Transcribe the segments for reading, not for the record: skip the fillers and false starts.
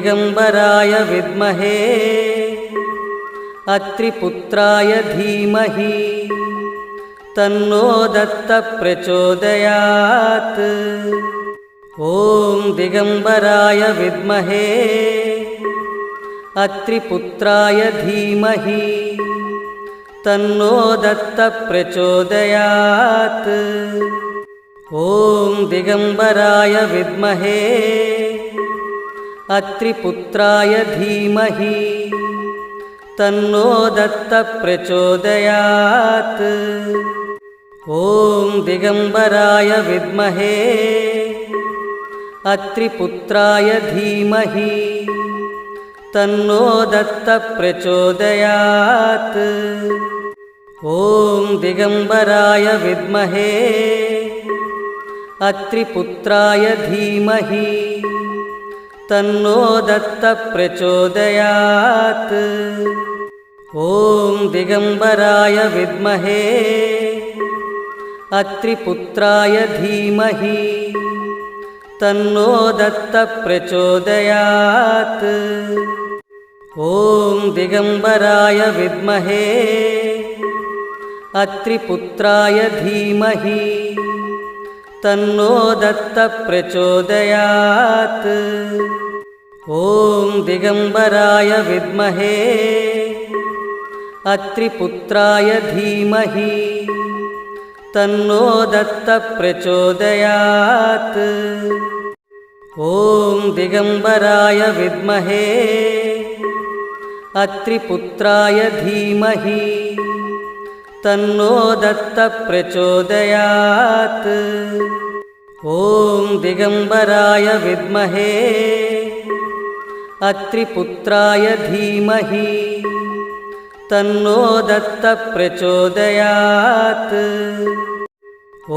दिगंबराय विद्महे अत्रिपुत्राय धीमहि तन्नो दत्तः प्रचोदयात्। ॐ दिगंबराय विद्महे अत्रिपुत्राय धीमहि तन्नो दत्तः प्रचोदयात्। ॐ दिगंबराय विद्महे अत्रिपुत्राय धीमहि तन्नो दत्तः प्रचोदयात्। ॐ दिगंबराय विद्महे अत्रिपुत्राय धीमहि तन्नो दत्तः प्रचोदयात्। ॐ दिगंबराय विद्महे अत्रिपुत्राय धीमहि तन्नो दत्तः प्रचोदयात्। ॐ दिगंबराय विद्महे अत्रिपुत्राय धीमहि तन्नो दत्तः प्रचोदयात्। ॐ दिगंबराय विद्महे अत्रिपुत्राय धीमहि तन्नो दत्तः प्रचोदयात्। ॐ दिगंबराय विद्महे अत्रिपुत्राय धीमहि तन्नो दत्तः प्रचोदयात्। ॐ दिगंबराय विद्महे अत्रिपुत्राय धीमहि तन्नो दत्तः प्रचोदयात्। ॐ दिगंबराय विद्महे अत्रिपुत्राय धीमहि तन्नो दत्तः प्रचोदयात्।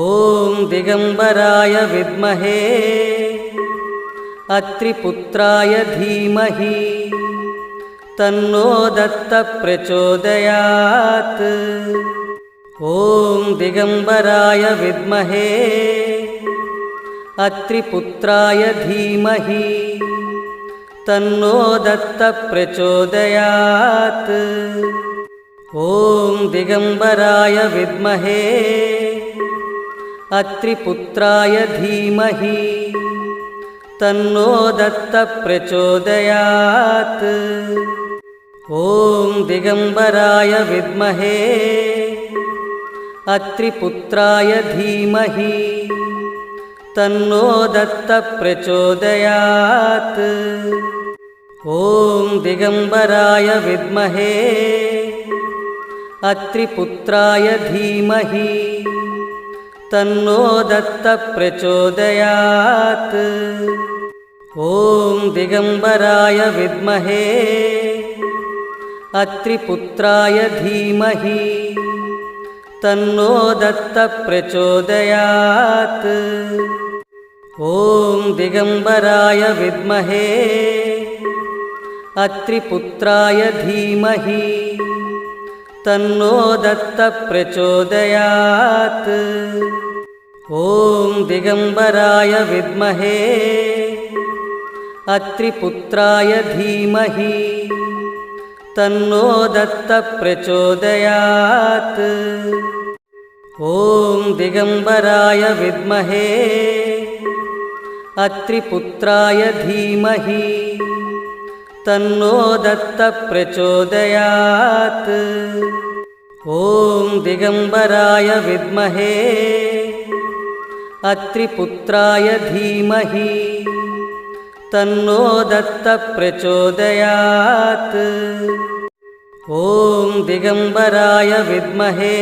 ॐ दिगंबराय विद्महे अत्रिपुत्राय धीमहि तन्नो दत्तः प्रचोदयात्। ॐ दिगंबराय विद्महे अत्रिपुत्राय धीमहि तन्नो दत्तः प्रचोदयात्। ॐ दिगंबराय विद्महे अत्रिपुत्राय धीमहि तन्नो दत्तः प्रचोदयात्। ॐ दिगंबराय विद्महे अत्रिपुत्राय धीमहि तन्नो दत्तः प्रचोदयात्। ॐ दिगंबराय विद्महे अत्रिपुत्राय धीमहि तन्नो दत्तः प्रचोदयात्। ॐ दिगंबराय विद्महे अत्रिपुत्राय धीमहि तन्नो दत्तः प्रचोदयात्। ॐ दिगंबराय विद्महे अत्रिपुत्राय धीमहि तन्नो दत्तः प्रचोदयात्। ॐ दिगंबराय विद्महे अत्रिपुत्राय धीमहि तन्नो दत्तः प्रचोदयात्। ॐ दिगंबराय विद्महे अत्रिपुत्राय धीमहि तन्नो दत्तः प्रचोदयात्। ॐ दिगंबराय विद्महे अत्रिपुत्राय धीमहि तन्नो दत्तः प्रचोदयात्। ॐ दिगंबराय विद्महे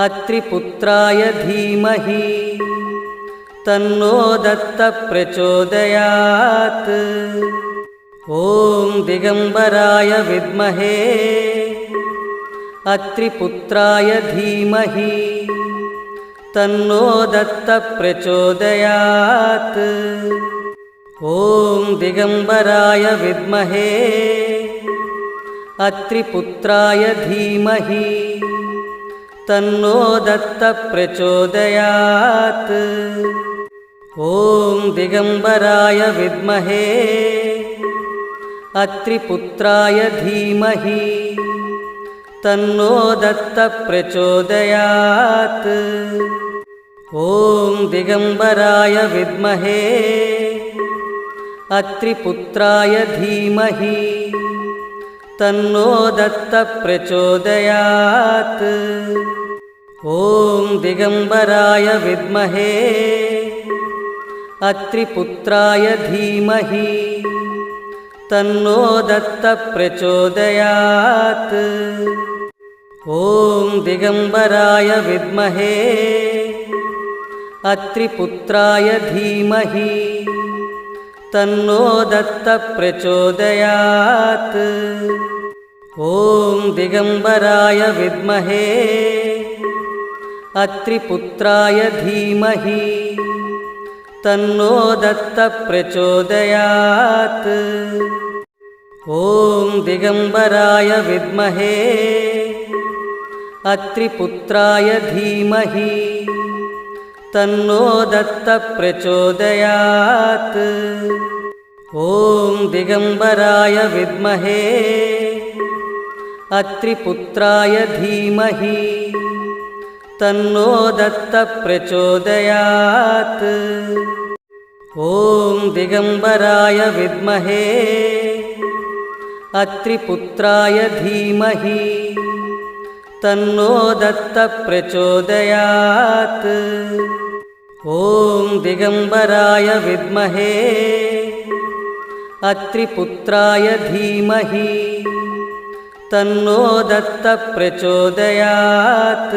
अत्रिपुत्राय धीमहि तन्नो दत्तः प्रचोदयात्। ॐ दिगंबराय विद्महे अत्रिपुत्राय धीमहि तन्नो दत्तः प्रचोदयात्। ॐ दिगंबराय विद्महे अत्रिपुत्राय धीमहि तन्नो दत्तः प्रचोदयात्। ॐ दिगम्बराय विद्महे अत्रिपुत्राय धीमहि तन्नो दत्तः प्रचोदयात्। ॐ दिगम्बराय विद्महे अत्रिपुत्राय धीमहि तन्नो दत्तः प्रचोदयात्। ॐ दिगम्बराय विद्महे अत्रिपुत्राय धीमहि तन्नो दत्तः प्रचोदयात्। ॐ दिगम्बराय विद्महे अत्रिपुत्राय धीमहि तन्नो दत्तः प्रचोदयात्। ॐ दिगम्बराय विद्महे अत्रिपुत्राय धीमहि तन्नो दत्तः प्रचोदयात्। ॐ दिगम्बराय विद्महे अत्रिपुत्राय धीमहि तन्नो दत्तः प्रचोदयात्। ॐ दिगम्बराय विद्महे अत्रिपुत्राय धीमहि तन्नो दत्तः प्रचोदयात्। ॐ दिगम्बराय विद्महे अत्रिपुत्राय धीमहि तन्नो दत्तः प्रचोदयात्। ॐ दिगम्बराय विद्महे अत्रिपुत्राय धीमहि तन्नो दत्तः प्रचोदयात्।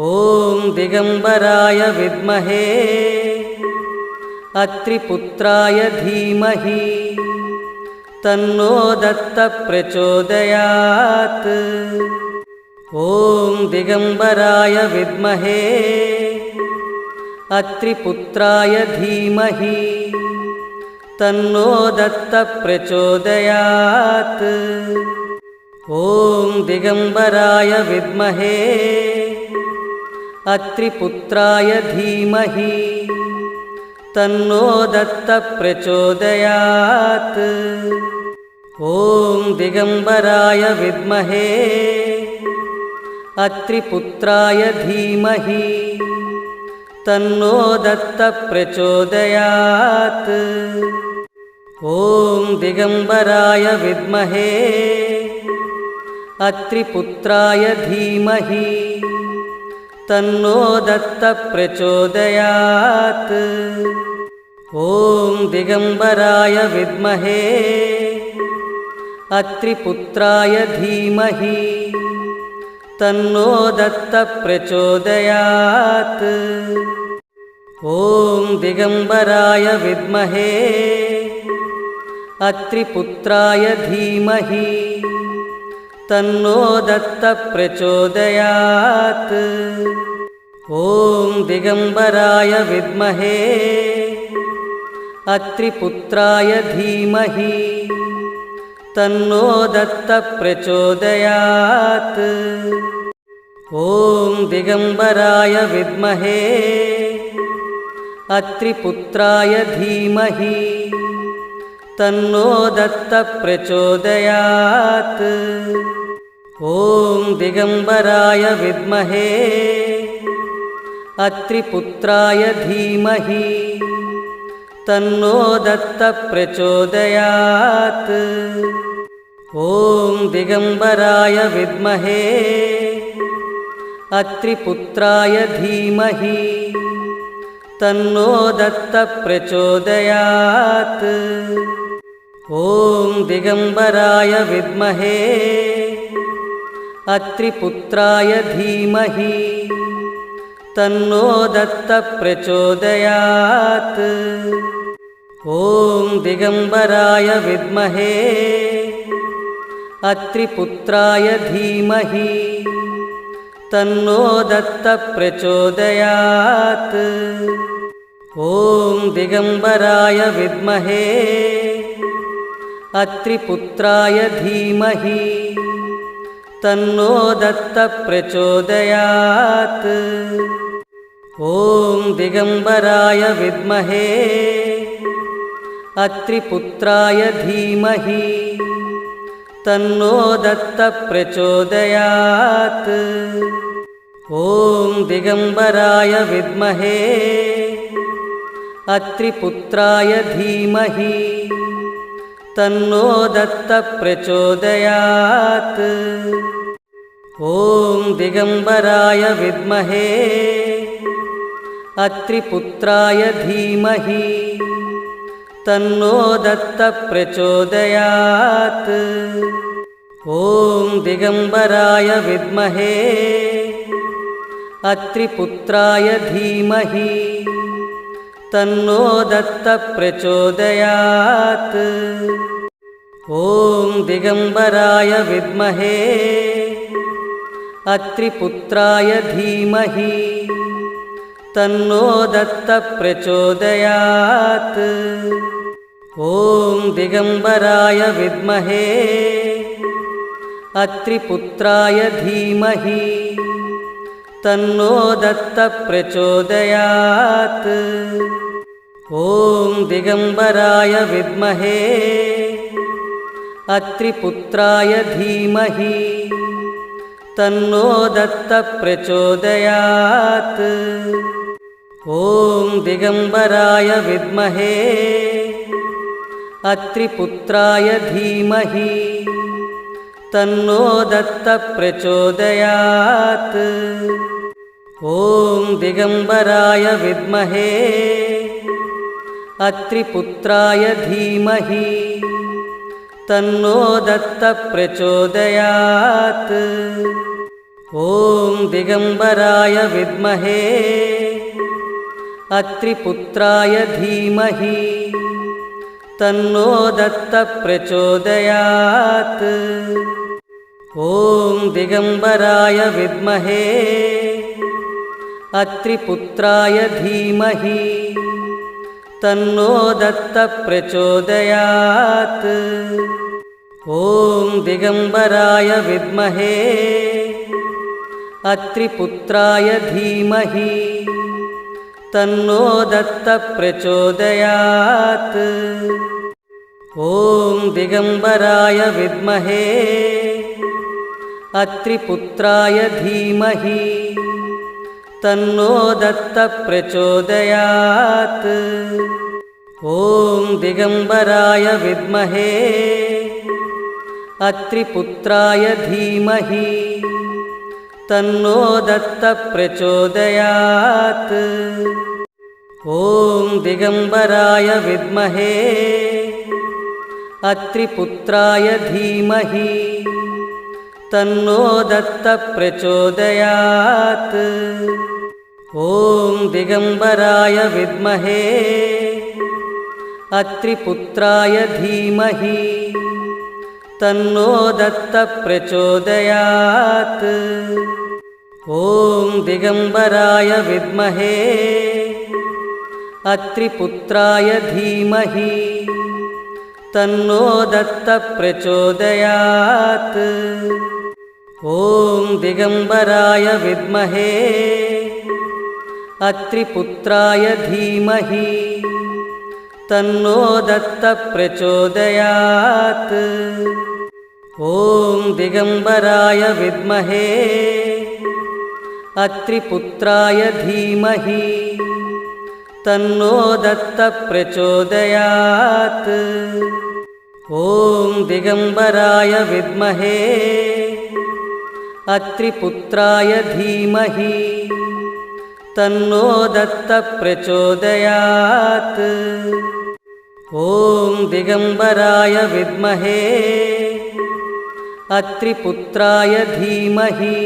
ॐ दिगम्बराय विद्महे अत्रिपुत्राय धीमहि तन्नो दत्तः प्रचोदयात्। ॐ दिगम्बराय विद्महे अत्रिपुत्राय धीमहि तन्नो दत्तः प्रचोदयात्। ॐ दिगम्बराय विद्महे अत्रिपुत्राय धीमहि तन्नो दत्तः प्रचोदयात्। ॐ दिगम्बराय विद्महे अत्रिपुत्राय धीमहि तन्नो दत्तः प्रचोदयात्। ॐ दिगम्बराय विद्महे अत्रिपुत्राय धीमहि तन्नो दत्तः प्रचोदयात्। ॐ दिगम्बराय विद्महे अत्रिपुत्राय धीमहि तन्नो दत्तः प्रचोदयात्। ॐ दिगम्बराय विद्महे अत्रिपुत्राय धीमहि तन्नो दत्तः प्रचोदयात्। ॐ दिगम्बराय विद्महे अत्रिपुत्राय धीमहि तन्नो दत्तः प्रचोदयात्। ॐ दिगम्बराय विद्महे अत्रिपुत्राय धीमहि तन्नो दत्तः प्रचोदयात्। ॐ दिगम्बराय विद्महे अत्रिपुत्राय धीमहि तन्नो दत्तः प्रचोदयात्। ॐ दिगम्बराय विद्महे अत्रिपुत्राय धीमहि तन्नो दत्तः प्रचोदयात्। ॐ दिगम्बराय विद्महे अत्रिपुत्राय धीमहि तन्नो दत्तः प्रचोदयात्। ॐ दिगम्बराय विद्महे अत्रिपुत्राय धीमहि तन्नो दत्तः प्रचोदयात्। ॐ दिगम्बराय विद्महे अत्रिपुत्राय धीमहि तन्नो दत्तः प्रचोदयात्। ॐ दिगम्बराय विद्महे अत्रिपुत्राय धीमहि तन्नो दत्तः प्रचोदयात्। ॐ दिगम्बराय विद्महे अत्रिपुत्राय धीमहि तन्नो दत्तः प्रचोदयात्। ॐ दिगम्बराय विद्महे अत्रिपुत्राय धीमहि तन्नो दत्तः प्रचोदयात्। ॐ दिगम्बराय विद्महे अत्रिपुत्राय धीमहि तन्नो दत्तः प्रचोदयात्। ॐ दिगम्बराय विद्महे अत्रिपुत्राय धीमहि तन्नो दत्तः प्रचोदयात्। ॐ दिगम्बराय विद्महे अत्रिपुत्राय धीमहि तन्नो दत्तः प्रचोदयात्। ॐ दिगम्बराय विद्महे अत्रिपुत्राय धीमहि तन्नो दत्तः प्रचोदयात्। ॐ दिगम्बराय विद्महे अत्रिपुत्राय धीमहि तन्नो दत्तः प्रचोदयात्। ॐ दिगम्बराय विद्महे अत्रिपुत्राय धीमहि तन्नो दत्तः प्रचोदयात्। ॐ दिगम्बराय विद्महे अत्रिपुत्राय धीमहि तन्नो दत्तः प्रचोदयात्। ॐ दिगम्बराय विद्महे अत्रिपुत्राय धीमहि तन्नो दत्तः प्रचोदयात्। ॐ दिगम्बराय विद्महे अत्रिपुत्राय धीमहि तन्नो दत्तः प्रचोदयात्। ॐ दिगम्बराय विद्महे अत्रिपुत्राय धीमहि तन्नो दत्तः प्रचोदयात्। ॐ दिगम्बराय विद्महे अत्रिपुत्राय धीमहि तन्नो दत्तः प्रचोदयात्। ॐ दिगम्बराय विद्महे अत्रिपुत्राय धीमहि तन्नो दत्तः प्रचोदयात्। ॐ दिगम्बराय विद्महे अत्रिपुत्राय धीमहि तन्नो दत्तः प्रचोदयात्। ॐ दिगम्बराय विद्महे अत्रिपुत्राय धीमहि तन्नो दत्तः प्रचोदयात्। ॐ दिगम्बराय विद्महे अत्रिपुत्राय धीमहि तन्नो दत्तः प्रचोदयात्। ॐ दिगम्बराय विद्महे अत्रिपुत्राय धीमहि तन्नो दत्तः प्रचोदयात्। ॐ दिगम्बराय विद्महे अत्रिपुत्राय धीमहि तन्नो दत्तः प्रचोदयात्। ॐ दिगम्बराय विद्महे अत्रिपुत्राय धीमहि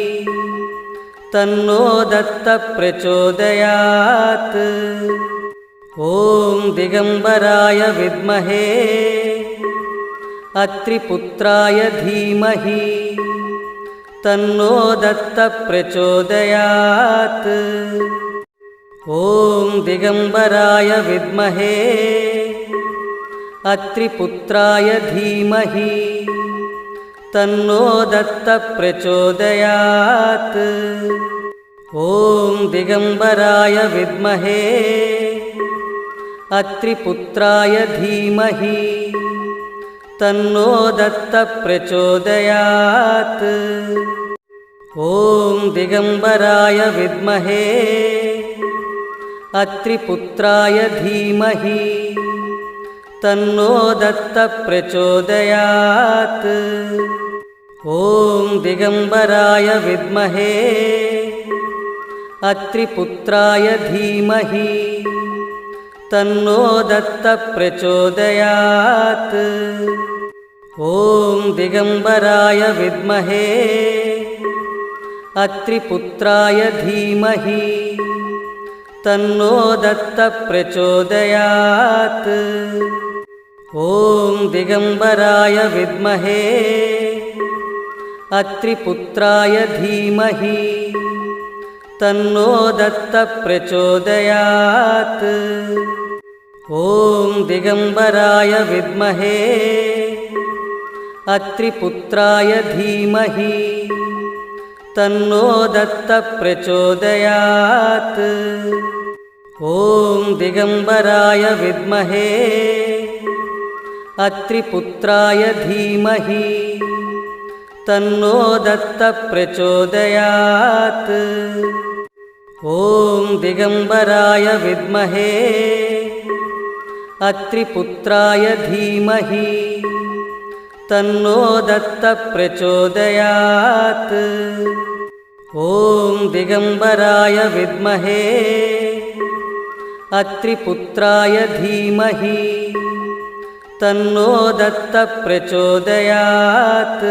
तन्नो दत्तः प्रचोदयात्। ॐ दिगम्बराय विद्महे अत्रिपुत्राय धीमहि तन्नो दत्तः प्रचोदयात्। ॐ दिगम्बराय विद्महे अत्रिपुत्राय धीमहि तन्नो दत्तः प्रचोदयात्। ॐ दिगम्बराय विद्महे अत्रिपुत्राय धीमहि तन्नो दत्तः प्रचोदयात्। ॐ दिगम्बराय विद्महे अत्रिपुत्राय धीमहि तन्नो दत्तः प्रचोदयात्। ॐ दिगम्बराय विद्महे अत्रिपुत्राय धीमहि तन्नो दत्तः प्रचोदयात्। ॐ दिगम्बराय विद्महे अत्रिपुत्राय धीमहि तन्नो दत्तः प्रचोदयात्। ॐ दिगम्बराय विद्महे अत्रिपुत्राय धीमहि तन्नो दत्तः प्रचोदयात्। ॐ दिगम्बराय विद्महे अत्रिपुत्राय धीमहि तन्नो दत्तः प्रचोदयात्। ॐ दिगम्बराय विद्महे अत्रिपुत्राय धीमहि तन्नो दत्तः प्रचोदयात्। ॐ दिगम्बराय विद्महे अत्रिपुत्राय धीमहि तन्नो दत्तः प्रचोदयात्। ॐ दिगम्बराय विद्महे अत्रिपुत्राय धीमहि तन्नो दत्तः प्रचोदयात्।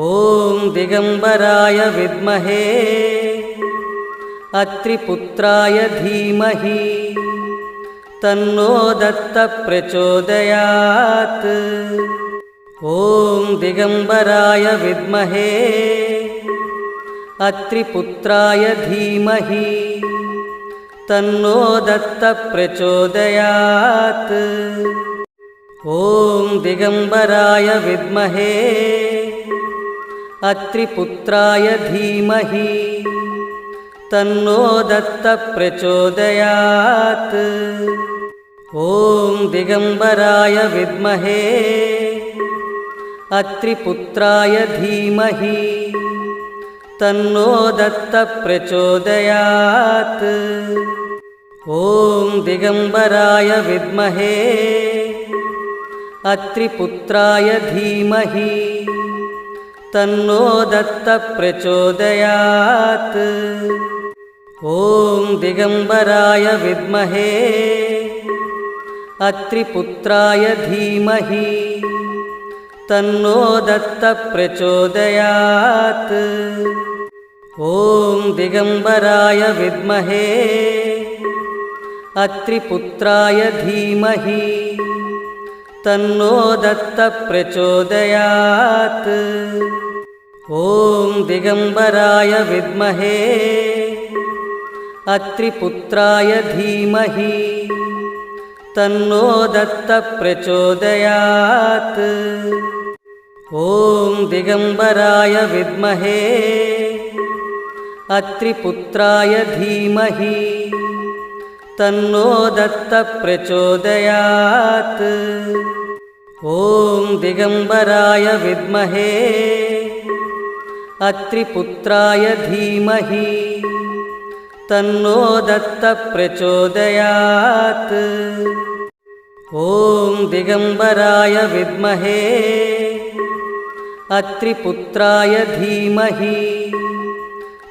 ॐ दिगम्बराय विद्महे अत्रिपुत्राय धीमहि तन्नो दत्तः प्रचोदयात्। ॐ दिगम्बराय विद्महे अत्रिपुत्राय धीमहि तन्नो दत्तः प्रचोदयात्। ॐ दिगम्बराय विद्महे अत्रिपुत्राय धीमहि तन्नो दत्तः प्रचोदयात्। ॐ दिगम्बराय विद्महे अत्रिपुत्राय धीमहि तन्नो दत्तः प्रचोदयात्। ॐ दिगम्बराय विद्महे अत्रिपुत्राय धीमहि तन्नो दत्तः प्रचोदयात्। ॐ दिगम्बराय विद्महे अत्रिपुत्राय धीमहि तन्नो दत्तः प्रचोदयात्। ॐ दिगम्बराय विद्महे अत्रिपुत्राय धीमहि तन्नो दत्तः प्रचोदयात्। ॐ दिगम्बराय विद्महे अत्रिपुत्राय धीमहि तन्नो दत्तः प्रचोदयात्। ॐ दिगम्बराय विद्महे अत्रिपुत्राय धीमहि तन्नो दत्तः प्रचोदयात्। ॐ दिगम्बराय विद्महे अत्रिपुत्राय धीमहि तन्नो दत्तः प्रचोदयात्। ॐ दिगम्बराय विद्महे अत्रिपुत्राय धीमहि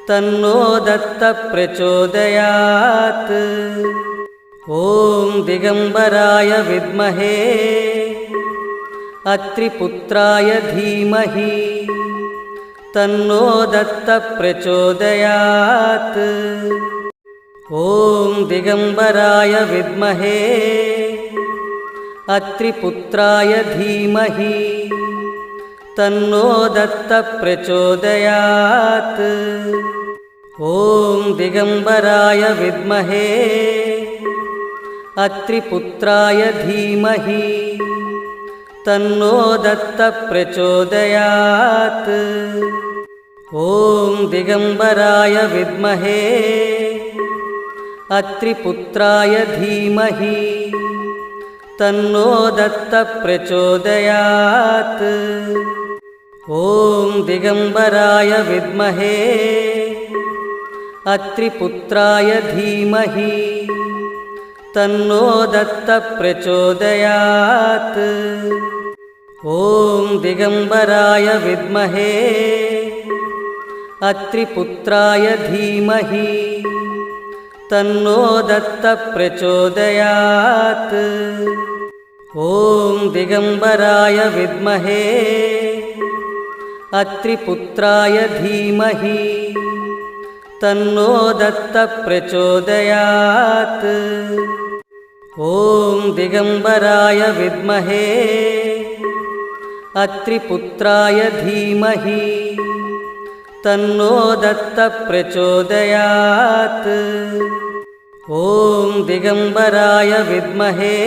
तन्नो दत्तः प्रचोदयात्। ॐ दिगम्बराय विद्महे अत्रिपुत्राय धीमहि तन्नो दत्तः प्रचोदयात्। ॐ दिगम्बराय विद्महे अत्रिपुत्राय धीमहि तन्नो दत्तः प्रचोदयात्। ॐ दिगम्बराय विद्महे अत्रिपुत्राय धीमहि तन्नो दत्तः प्रचोदयात्। ॐ दिगम्बराय विद्महे अत्रिपुत्राय धीमहि तन्नो दत्तः प्रचोदयात्। ॐ दिगम्बराय विद्महे अत्रिपुत्राय धीमहि तन्नो दत्तः प्रचोदयात्। ॐ दिगम्बराय विद्महे अत्रिपुत्राय धीमहि तन्नो दत्तः प्रचोदयात्। ॐ दिगम्बराय विद्महे अत्रिपुत्राय धीमहि तन्नो दत्तः प्रचोदयात्। ॐ दिगम्बराय विद्महे अत्रिपुत्राय धीमहि तन्नो दत्तः प्रचोदयात्। ॐ दिगम्बराय विद्महे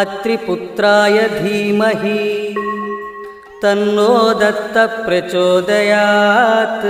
अत्रिपुत्राय धीमहि तन्नो दत्तः प्रचोदयात्।